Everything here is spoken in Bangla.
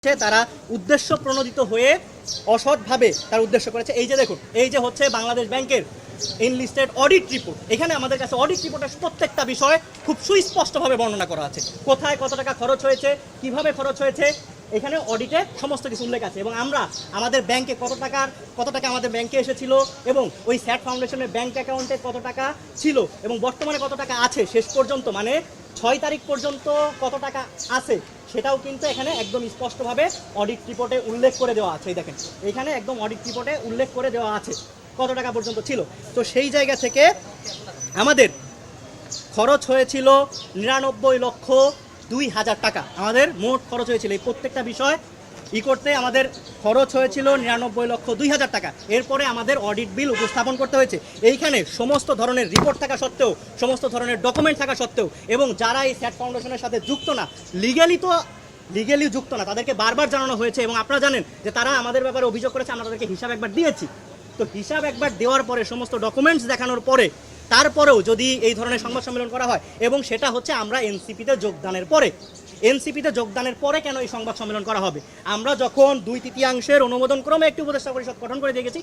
তারা উদ্দেশ্য প্রণোদিত হয়ে অসৎভাবে তার উদ্দেশ্য করেছে। এই যে দেখুন, এই যে হচ্ছে বাংলাদেশ ব্যাংকের এনলিস্টেড অডিট রিপোর্ট। এখানে আমাদের কাছে অডিট রিপোর্টের প্রত্যেকটা বিষয় খুব সুস্পষ্টভাবে বর্ণনা করা আছে, কোথায় কত টাকা খরচ হয়েছে, কিভাবে খরচ হয়েছে, এখানে অডিটে সমস্ত কিছু উল্লেখ আছে। এবং আমরা আমাদের ব্যাংকে কত টাকা আমাদের ব্যাংকে এসেছিল এবং ওই স্যাট ফাউন্ডেশনের ব্যাংক অ্যাকাউন্টে কত টাকা ছিল এবং বর্তমানে কত টাকা আছে শেষ পর্যন্ত, মানে 6 তারিখ পর্যন্ত কত টাকা আছে সেটাও কিন্তু এখানে একদম স্পষ্টভাবে অডিট রিপোর্টে উল্লেখ করে দেওয়া আছে। দেখেন, এখানে একদম অডিট রিপোর্টে উল্লেখ করে দেওয়া আছে কত টাকা পর্যন্ত ছিল। তো সেই জায়গা থেকে আমাদের খরচ হয়েছিল 99,02,000 টাকা। আমাদের মোট খরচ হয়েছিল এই প্রত্যেকটা বিষয় করতে আমাদের খরচ হয়েছিল 99,02,000 টাকা। এরপরে আমাদের অডিট বিল উপস্থাপন করতে হয়েছে। এইখানে সমস্ত ধরনের রিপোর্ট থাকা সত্ত্বেও, সমস্ত ধরনের ডকুমেন্ট থাকা সত্ত্বেও, এবং যারা এই স্যাট ফাউন্ডেশনের সাথে যুক্ত না, লিগ্যালি যুক্ত না, তাদেরকে বারবার জানানো হয়েছে এবং আপনারা জানেন যে তারা আমাদের ব্যাপারে অভিযোগ করেছে, আমরা তাদেরকে হিসাব একবার দিয়েছি। তো হিসাব একবার দেওয়ার পরে, সমস্ত ডকুমেন্টস দেখানোর পরে, তারপরেও যদি এই ধরনের সংবাদ সম্মেলন করা হয়, এবং সেটা হচ্ছে আমরা এনসিপিতে যোগদানের পরে কেন এই সংবাদ সম্মেলন করা হবে? আমরা যখন 2/3 অনুমোদন ক্রমে একটি উপদেষ্টা পরিষদ গঠন করে দিয়ে গেছি,